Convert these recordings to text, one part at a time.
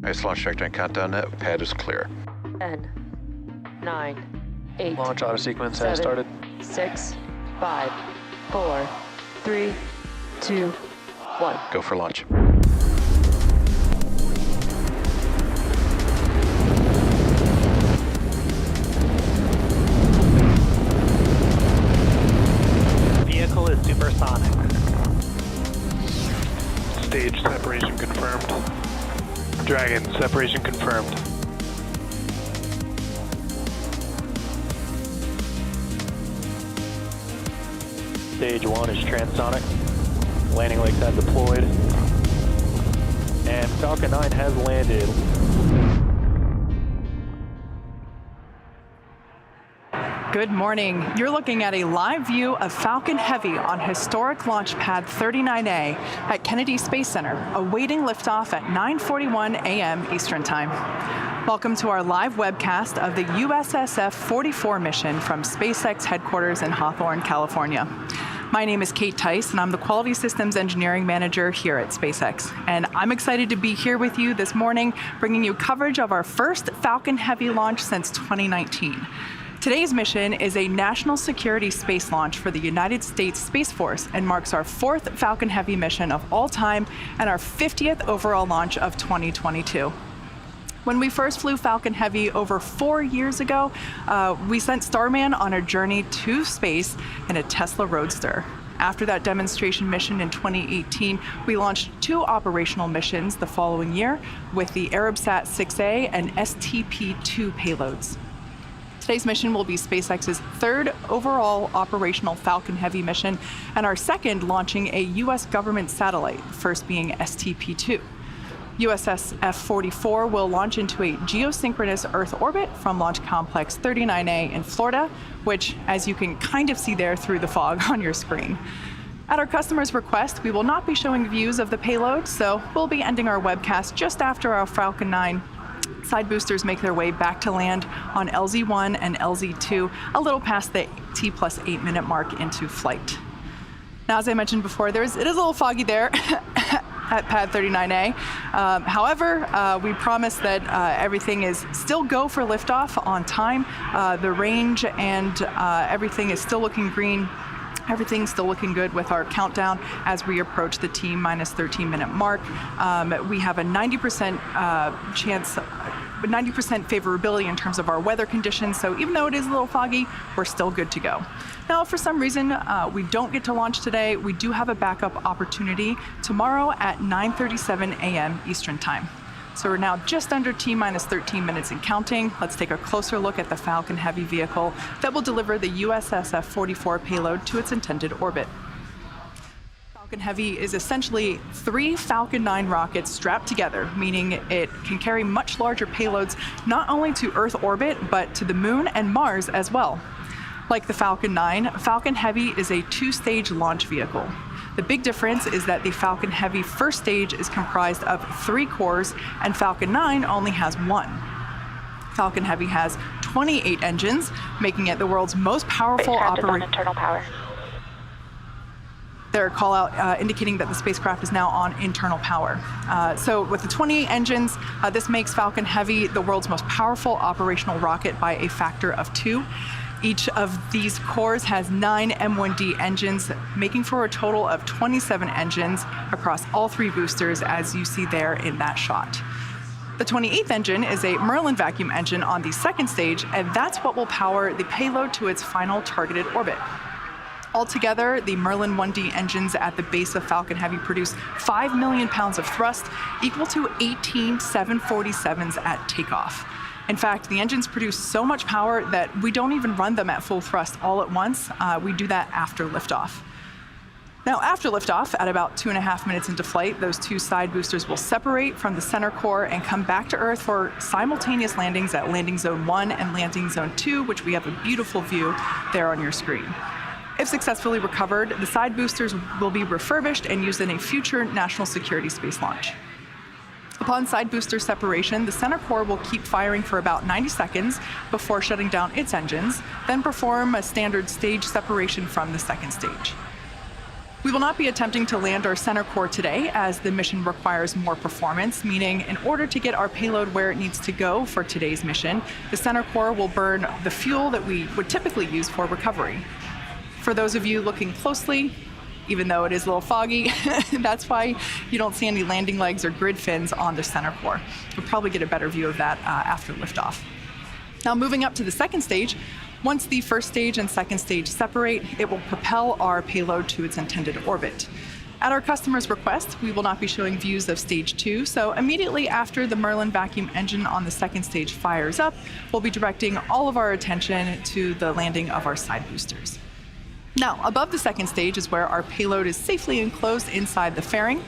Nice launch trajectory countdown net. Pad is clear. 10, 9, 8. Launch auto sequence 7, has started. 6, 5, 4, 3, 2, 1. Go for launch. Vehicle is supersonic. Stage separation confirmed. Dragon, separation confirmed. Stage 1 is transonic. Landing legs have deployed. And Falcon 9 has landed. Good morning. You're looking at a live view of Falcon Heavy on historic launch pad 39A at Kennedy Space Center, awaiting liftoff at 9:41 a.m. Eastern Time. Welcome to our live webcast of the USSF 44 mission from SpaceX headquarters in Hawthorne, California. My name is Kate Tice, and I'm the Quality Systems Engineering Manager here at SpaceX. And I'm excited to be here with you this morning, bringing you coverage of our first Falcon Heavy launch since 2019. Today's mission is a national security space launch for the United States Space Force and marks our 4th Falcon Heavy mission of all time and our 50th overall launch of 2022. When we first flew Falcon Heavy over 4 years ago, we sent Starman on a journey to space in a Tesla Roadster. After that demonstration mission in 2018, we launched 2 operational missions the following year with the Arabsat 6A and STP-2 payloads. Today's mission will be SpaceX's 3rd overall operational Falcon Heavy mission and our 2nd launching a U.S. government satellite, first being STP-2. USSF 44 will launch into a geosynchronous Earth orbit from Launch Complex 39A in Florida, which, as you can kind of see there through the fog on your screen. At our customer's request, we will not be showing views of the payload, so we'll be ending our webcast just after our Falcon 9 side boosters make their way back to land on LZ1 and LZ2, a little past the T+8 minute mark into flight. Now, as I mentioned before, it is a little foggy there at pad 39A. However, we promise that everything is still go for liftoff on time. The range and everything is still looking green. Everything's still looking good with our countdown as we approach the T-minus 13 minute mark. We have a 90% chance, 90% favorability in terms of our weather conditions. So even though it is a little foggy, we're still good to go. Now, if for some reason we don't get to launch today, we do have a backup opportunity tomorrow at 9:37 a.m. Eastern Time. So we're now just under T-minus 13 minutes and counting. Let's take a closer look at the Falcon Heavy vehicle that will deliver the USSF 44 payload to its intended orbit. Falcon Heavy is essentially 3 Falcon 9 rockets strapped together, meaning it can carry much larger payloads not only to Earth orbit, but to the Moon and Mars as well. Like the Falcon 9, Falcon Heavy is a 2-stage launch vehicle. The big difference is that the Falcon Heavy first stage is comprised of 3 cores, and Falcon 9 only has 1. Falcon Heavy has 28 engines, making it the world's most powerful internal power. Their call out indicating that the spacecraft is now on internal power. So with the 28 engines, this makes Falcon Heavy the world's most powerful operational rocket by a factor of 2. Each of these cores has 9 M1D engines, making for a total of 27 engines across all 3 boosters, as you see there in that shot. The 28th engine is a Merlin vacuum engine on the 2nd stage, and that's what will power the payload to its final targeted orbit. Altogether, the Merlin 1D engines at the base of Falcon Heavy produce 5 million pounds of thrust, equal to 18 747s at takeoff. In fact, the engines produce so much power that we don't even run them at full thrust all at once. We do that after liftoff. Now, after liftoff, at about 2.5 minutes into flight, those 2 side boosters will separate from the center core and come back to Earth for simultaneous landings at Landing Zone 1 and Landing Zone 2, which we have a beautiful view there on your screen. If successfully recovered, the side boosters will be refurbished and used in a future national security space launch. Upon side booster separation, the center core will keep firing for about 90 seconds before shutting down its engines, then perform a standard stage separation from the 2nd stage. We will not be attempting to land our center core today as the mission requires more performance, meaning in order to get our payload where it needs to go for today's mission, the center core will burn the fuel that we would typically use for recovery. For those of you looking closely, even though it is a little foggy, that's why you don't see any landing legs or grid fins on the center core. We'll probably get a better view of that after liftoff. Now moving up to the second stage, once the first stage and second stage separate, it will propel our payload to its intended orbit. At our customer's request, we will not be showing views of stage 2, so immediately after the Merlin vacuum engine on the second stage fires up, we'll be directing all of our attention to the landing of our side boosters. Now, above the second stage is where our payload is safely enclosed inside the fairing.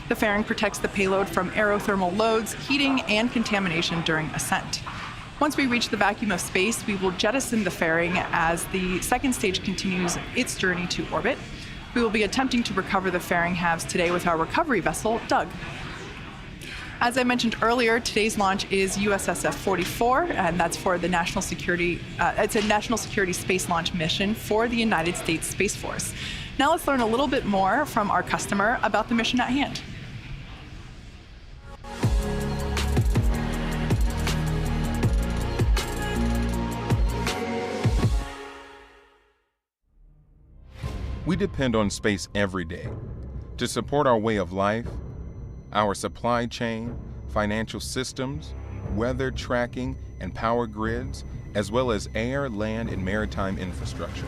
The fairing protects the payload from aerothermal loads, heating, and contamination during ascent. Once we reach the vacuum of space, we will jettison the fairing as the second stage continues its journey to orbit. We will be attempting to recover the fairing halves today with our recovery vessel, Doug. As I mentioned earlier, today's launch is USSF 44, and that's for the national security. It's a national security space launch mission for the United States Space Force. Now let's learn a little bit more from our customer about the mission at hand. We depend on space every day to support our way of life, our supply chain, financial systems, weather tracking, and power grids, as well as air, land, and maritime infrastructure.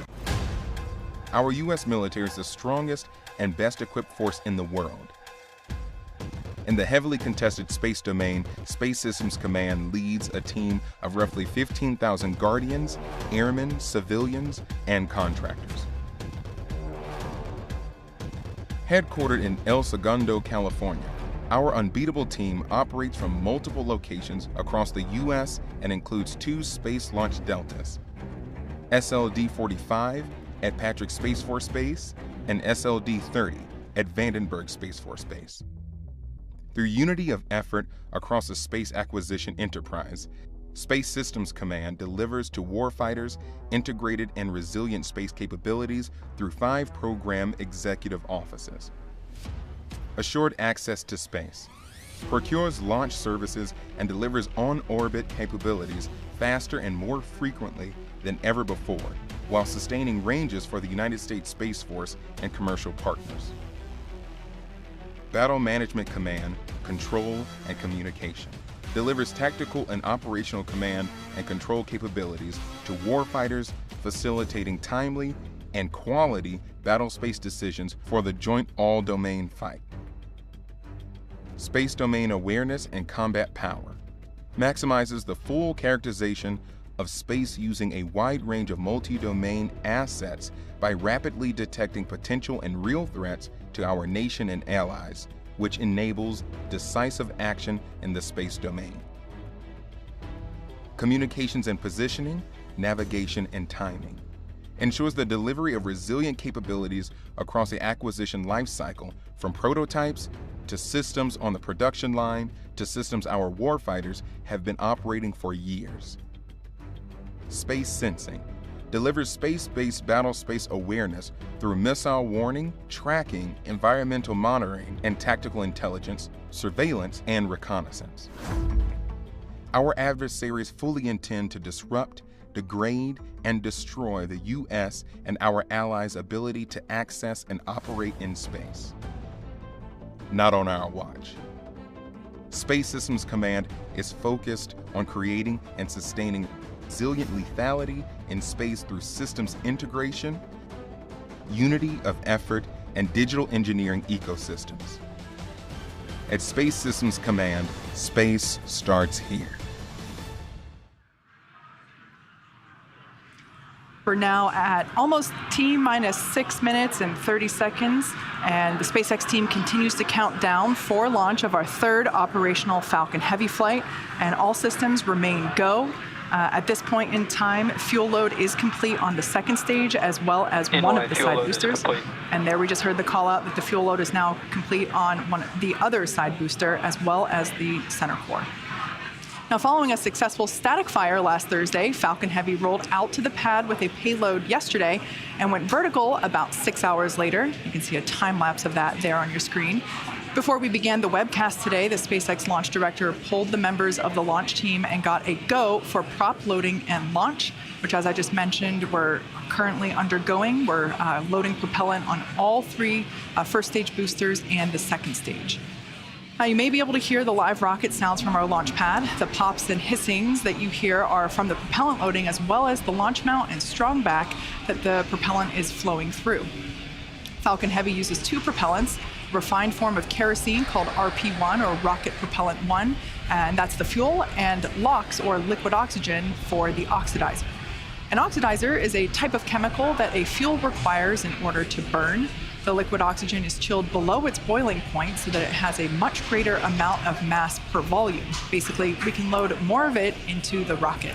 Our U.S. military is the strongest and best equipped force in the world. In the heavily contested space domain, Space Systems Command leads a team of roughly 15,000 guardians, airmen, civilians, and contractors. Headquartered in El Segundo, California, our unbeatable team operates from multiple locations across the U.S. and includes 2 space launch deltas, SLD-45 at Patrick Space Force Base and SLD-30 at Vandenberg Space Force Base. Through unity of effort across the space acquisition enterprise, Space Systems Command delivers to warfighters integrated and resilient space capabilities through 5 program executive offices. Assured access to space, procures launch services and delivers on-orbit capabilities faster and more frequently than ever before, while sustaining ranges for the United States Space Force and commercial partners. Battle Management Command, Control, and Communication delivers tactical and operational command and control capabilities to warfighters, facilitating timely and quality battle space decisions for the joint all-domain fight. Space domain awareness and combat power maximizes the full characterization of space using a wide range of multi-domain assets by rapidly detecting potential and real threats to our nation and allies, which enables decisive action in the space domain. Communications and positioning, navigation, and timing ensures the delivery of resilient capabilities across the acquisition lifecycle, from prototypes to systems on the production line to systems our warfighters have been operating for years. Space sensing delivers space-based battle space awareness through missile warning, tracking, environmental monitoring, and tactical intelligence, surveillance, and reconnaissance. Our adversaries fully intend to disrupt, degrade, and destroy the U.S. and our allies' ability to access and operate in space. Not on our watch. Space Systems Command is focused on creating and sustaining resilient lethality in space through systems integration, unity of effort, and digital engineering ecosystems. At Space Systems Command, space starts here. We're now at almost T-minus 6 minutes and 30 seconds, and the SpaceX team continues to count down for launch of our 3rd operational Falcon Heavy flight, and all systems remain go. At this point in time, fuel load is complete on the 2nd stage as well as one of the side boosters. And there we just heard the call out that the fuel load is now complete on the other side booster as well as the center core. Now, following a successful static fire last Thursday, Falcon Heavy rolled out to the pad with a payload yesterday and went vertical about 6 hours later. You can see a time lapse of that there on your screen. Before we began the webcast today, the SpaceX launch director pulled the members of the launch team and got a go for prop loading and launch, which, as I just mentioned, we're currently undergoing. We're loading propellant on all three first stage boosters and the second stage. Now, you may be able to hear the live rocket sounds from our launch pad. The pops and hissings that you hear are from the propellant loading, as well as the launch mount and strong back that the propellant is flowing through. Falcon Heavy uses two propellants, a refined form of kerosene called RP1, or Rocket Propellant 1, and that's the fuel, and LOX, or liquid oxygen, for the oxidizer. An oxidizer is a type of chemical that a fuel requires in order to burn. The liquid oxygen is chilled below its boiling point so that it has a much greater amount of mass per volume. Basically, we can load more of it into the rocket.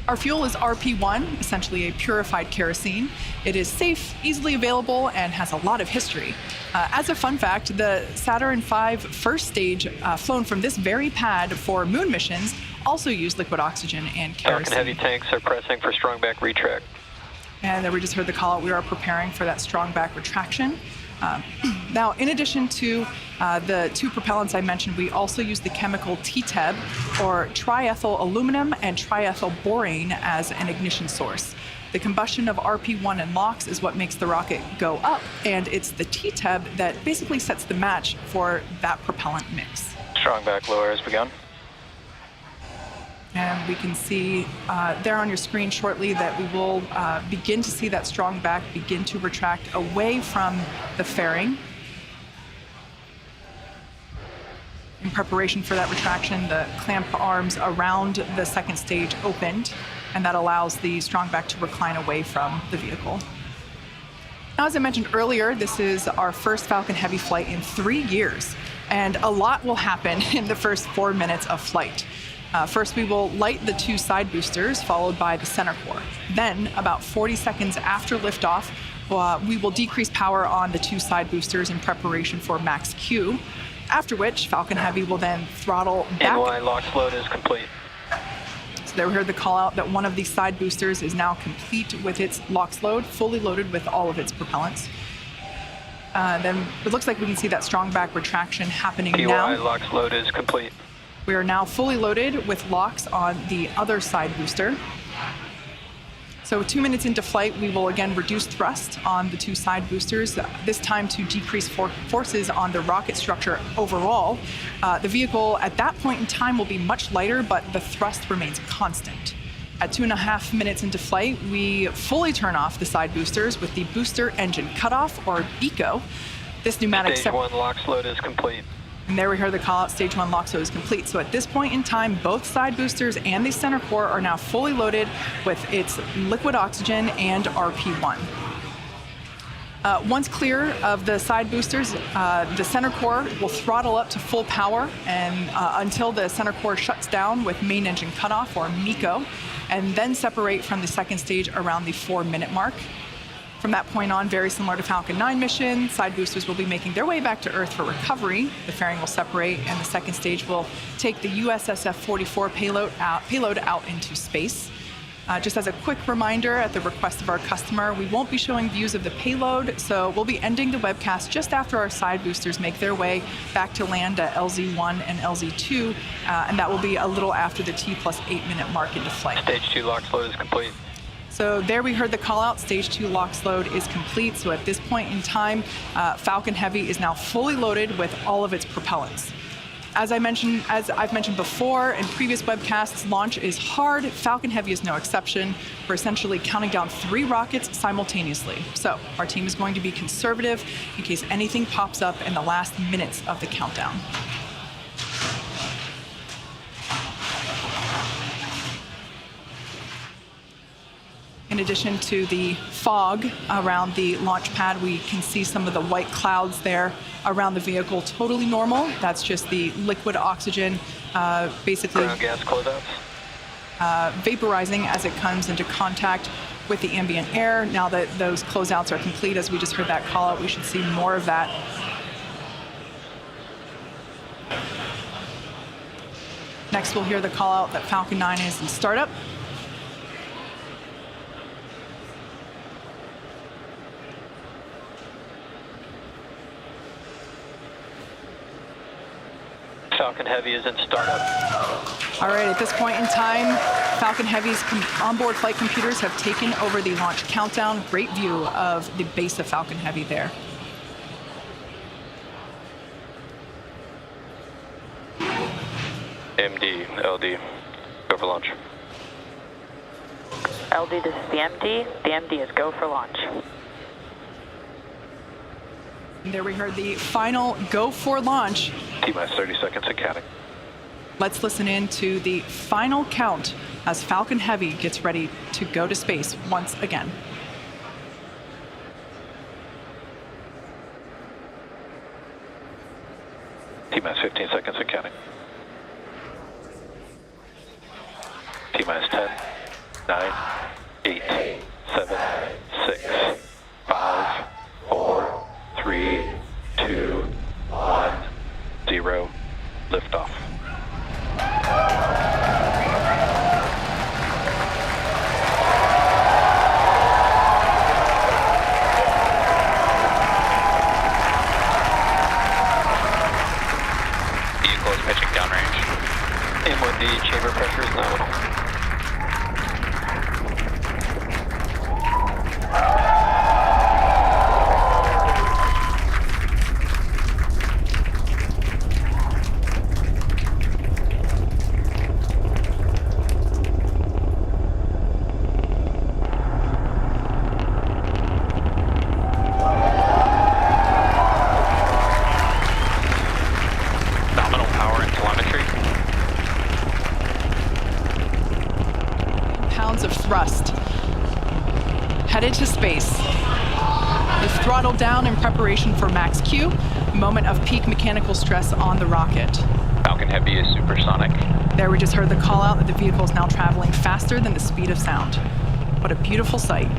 Our fuel is RP1, essentially a purified kerosene. It is safe, easily available, and has a lot of history. As a fun fact, the Saturn V first stage flown from this very pad for moon missions also used liquid oxygen and kerosene. Falcon Heavy tanks are pressing for strong back retract. And then we just heard the call out. We are preparing for that strong back retraction. Now, in addition to the two propellants I mentioned, we also use the chemical TTEB, or triethyl aluminum and triethyl borane, as an ignition source. The combustion of RP1 and LOX is what makes the rocket go up, and it's the TTEB that basically sets the match for that propellant mix. Strong back lower has begun. And we can see there on your screen shortly that we will begin to see that strong back begin to retract away from the fairing. In preparation for that retraction, the clamp arms around the second stage opened, and that allows the strong back to recline away from the vehicle. Now, as I mentioned earlier, this is our first Falcon Heavy flight in 3 years, and a lot will happen in the first 4 minutes of flight. First, we will light the two side boosters, followed by the center core. Then, about 40 seconds after liftoff, we will decrease power on the two side boosters in preparation for max Q, after which Falcon Heavy will then throttle back. NY LOX load is complete. So there we heard the call out that one of the side boosters is now complete with its LOX load, fully loaded with all of its propellants. Then it looks like we can see that strong back retraction happening now. PY LOX load is complete. We are now fully loaded with LOX on the other side booster. So 2 minutes into flight, we will again reduce thrust on the two side boosters, this time to decrease forces on the rocket structure overall. The vehicle at that point in time will be much lighter, but the thrust remains constant. At 2.5 minutes into flight, we fully turn off the side boosters with the booster engine cutoff, or BECO. This pneumatic Stage 1 LOX load is complete. And there we heard the call out, stage 1 LOX load is complete. So at this point in time, both side boosters and the center core are now fully loaded with its liquid oxygen and RP1. Once clear of the side boosters, the center core will throttle up to full power and until the center core shuts down with main engine cutoff, or MECO, and then separate from the second stage around the 4-minute mark. From that point on, very similar to Falcon 9 mission, side boosters will be making their way back to Earth for recovery. The fairing will separate, and the second stage will take the USSF 44 payload out into space. Just as a quick reminder, at the request of our customer, we won't be showing views of the payload, so we'll be ending the webcast just after our side boosters make their way back to land at LZ1 and LZ2, and that will be a little after the T+8-minute mark into flight. Stage 2 LOX load is complete. So there we heard the call out, stage 2 LOX load is complete. So at this point in time, Falcon Heavy is now fully loaded with all of its propellants. As I've mentioned before in previous webcasts, launch is hard. Falcon Heavy is no exception. We're essentially counting down 3 rockets simultaneously. So our team is going to be conservative in case anything pops up in the last minutes of the countdown. In addition to the fog around the launch pad, we can see some of the white clouds there around the vehicle. Totally normal. That's just the liquid oxygen basically ground gas closeouts. Vaporizing as it comes into contact with the ambient air. Now that those closeouts are complete, as we just heard that call out, we should see more of that. Next, we'll hear the call out that Falcon 9 is in startup. Falcon Heavy is in startup. All right, at this point in time, Falcon Heavy's onboard flight computers have taken over the launch countdown. Great view of the base of Falcon Heavy there. MD, LD, go for launch. LD, this is the MD. The MD is go for launch. And there we heard the final go for launch. T-minus 30 seconds and counting. Let's listen in to the final count as Falcon Heavy gets ready to go to space once again. T-minus 15 seconds and counting. T-minus 10, 9, 8, 7, 6, 5, 4, 3, 2, 1, 0, liftoff. Vehicle is pitching downrange. MOD chamber pressure is nominal. Nominal power and telemetry. Pounds of thrust. Headed to space. We've throttled down in preparation for max Q, moment of peak mechanical stress on the rocket. Falcon Heavy is supersonic. There we just heard the call out that the vehicle is now traveling faster than the speed of sound. What a beautiful sight.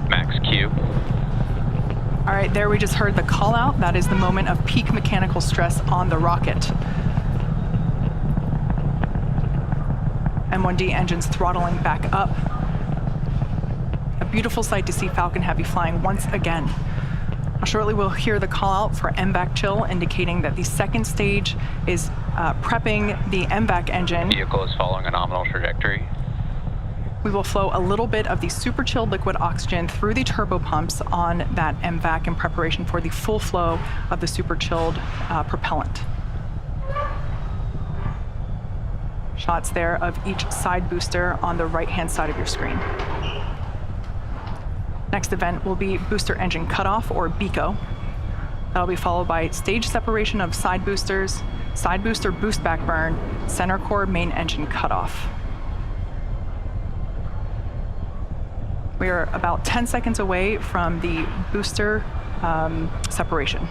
Max Q. All right, there we just heard the call out. That is the moment of peak mechanical stress on the rocket. M1D engines throttling back up. A beautiful sight to see Falcon Heavy flying once again. Shortly we'll hear the call out for MVAC chill, indicating that the second stage is prepping the MVAC engine. Vehicle is following a nominal trajectory. We will flow a little bit of the super chilled liquid oxygen through the turbo pumps on that MVAC in preparation for the full flow of the super chilled propellant. Shots there of each side booster on the right-hand side of your screen. Next event will be booster engine cutoff, or BECO. That'll be followed by stage separation of side boosters, side booster boost back burn, center core main engine cutoff. We are about 10 seconds away from the booster separation.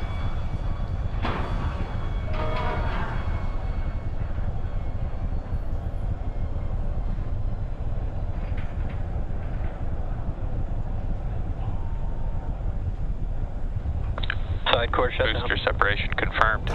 Side core shutdown. Booster separation confirmed.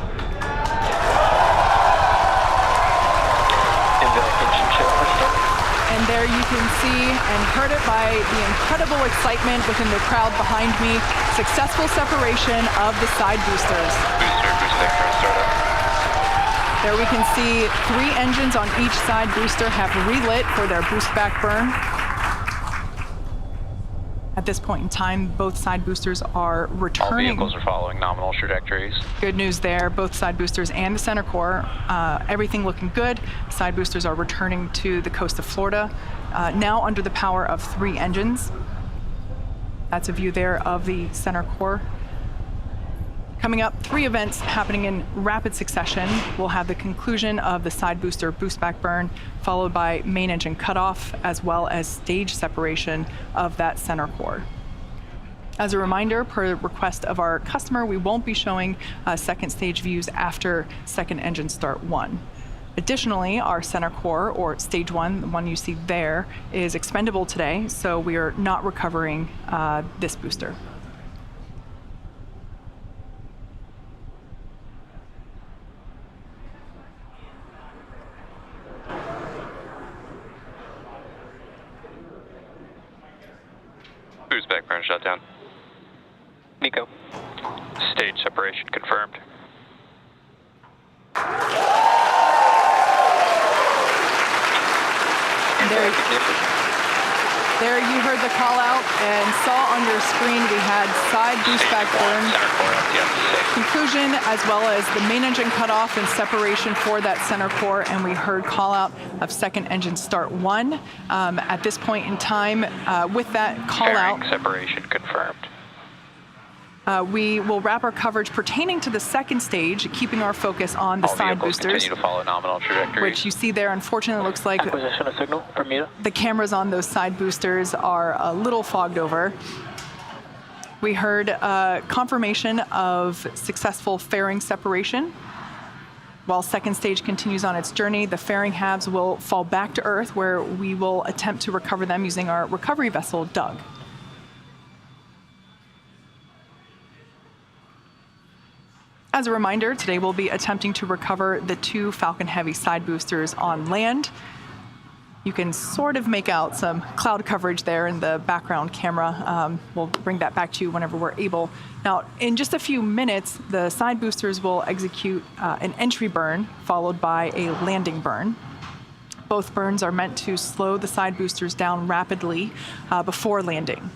And there you can see and heard it by the incredible excitement within the crowd behind me. Successful separation of the side boosters. Boost vector startup. There we can see 3 engines on each side booster have relit for their boost back burn. At this point in time, both side boosters are All returning. vehicles are following nominal trajectories. Good news there, both side boosters and the center core, everything looking good. Side boosters are returning to the coast of Florida, now under the power of 3 engines. That's a view there of the center core. Coming up, 3 events happening in rapid succession. We'll have the conclusion of the side booster boost back burn, followed by main engine cutoff, as well as stage separation of that center core. As a reminder, per request of our customer, we won't be showing second stage views after second engine start 1. Additionally, our center core, or stage 1, the one you see there, is expendable today, so we are not recovering this booster. Boost backburn shutdown. Nico. Stage separation confirmed. There you heard the call out and saw on your screen we had side boost back burn conclusion, as well as the main engine cutoff and separation for that center core, and we heard call out of second engine start 1. At this point in time, with that call out, Separation confirmed. we will wrap our coverage pertaining to the second stage, keeping our focus on the All side vehicles boosters, continue to follow nominal trajectories. which you see there. Unfortunately, looks like Acquisition of signal, Bermuda. the cameras on those side boosters are a little fogged over. We heard confirmation of successful fairing separation. While second stage continues on its journey, the fairing halves will fall back to Earth, where we will attempt to recover them using our recovery vessel, Doug. As a reminder, today we'll be attempting to recover the 2 Falcon Heavy side boosters on land. You can sort of make out some cloud coverage there in the background camera. We'll bring that back to you whenever we're able. Now, in just a few minutes, the side boosters will execute an entry burn followed by a landing burn. Both burns are meant to slow the side boosters down rapidly before landing.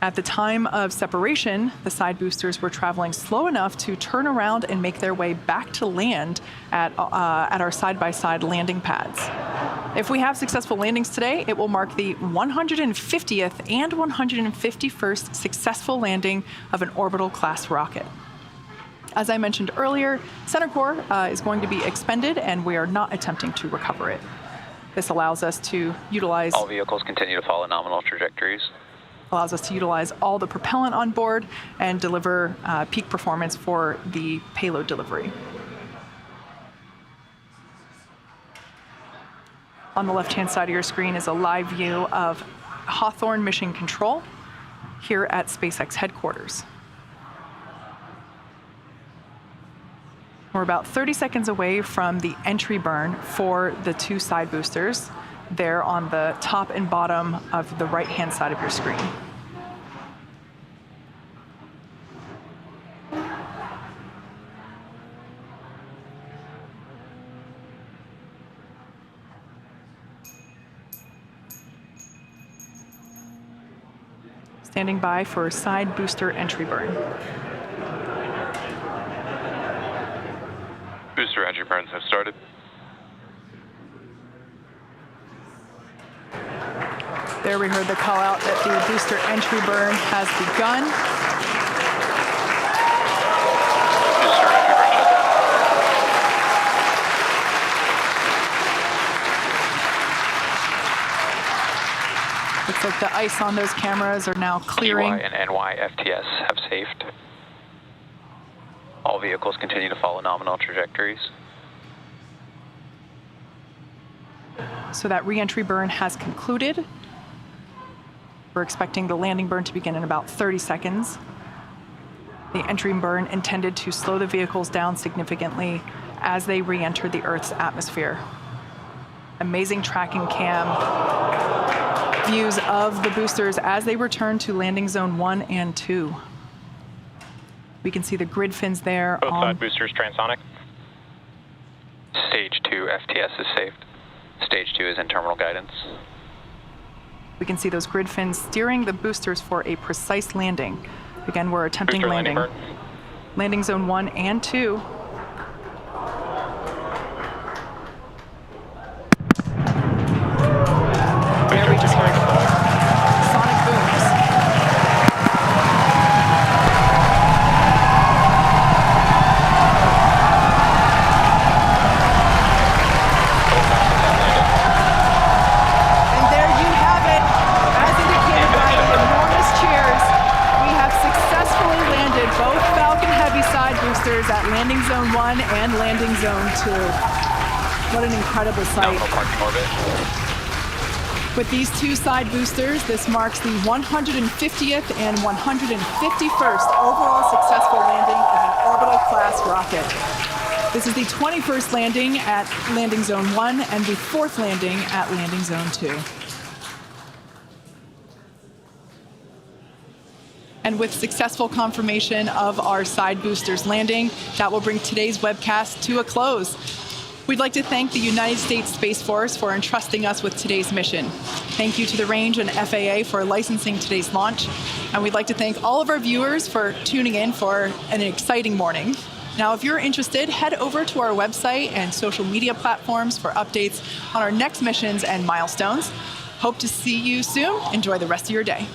At the time of separation, the side boosters were traveling slow enough to turn around and make their way back to land at our side-by-side landing pads. If we have successful landings today, it will mark the 150th and 151st successful landing of an orbital class rocket. As I mentioned earlier, center core is going to be expended, and we are not attempting to recover it. This allows us to utilize All vehicles continue to follow nominal trajectories. Allows us to utilize all the propellant on board and deliver peak performance for the payload delivery. On the left-hand side of your screen is a live view of Hawthorne Mission Control here at SpaceX headquarters. We're about 30 seconds away from the entry burn for the 2 side boosters. There on the top and bottom of the right-hand side of your screen. Standing by for side booster entry burn. Booster entry burns have started. There we heard the call out that the booster entry burn has begun. Booster entry burn shutdown. Looks like the ice on those cameras are now clearing. EY and NY FTS have safed. All vehicles continue to follow nominal trajectories. So that re-entry burn has concluded. We're expecting the landing burn to begin in about 30 seconds. The entry burn intended to slow the vehicles down significantly as they re-enter the Earth's atmosphere. Amazing tracking cam views of the boosters as they return to landing zone 1 and 2. We can see the grid fins there. Both side boosters transonic. Stage 2 FTS is saved. Stage 2 is in terminal guidance. We can see those grid fins steering the boosters for a precise landing. Again, we're attempting Booster landing. Landing zone 1 and 2. There we just heard sonic booms. And there you have it. As indicated by the enormous cheers, we have successfully landed both Falcon Heavy side boosters at landing zone 1 and landing zone 2. What an incredible sight. Nominal parking orbit. With these 2 side boosters, this marks the 150th and 151st overall successful landing of an orbital class rocket. This is the 21st landing at landing zone 1 and the 4th landing at landing zone 2. And with successful confirmation of our side boosters landing, that will bring today's webcast to a close. We'd like to thank the United States Space Force for entrusting us with today's mission. Thank you to the Range and FAA for licensing today's launch. And we'd like to thank all of our viewers for tuning in for an exciting morning. Now, if you're interested, head over to our website and social media platforms for updates on our next missions and milestones. Hope to see you soon. Enjoy the rest of your day.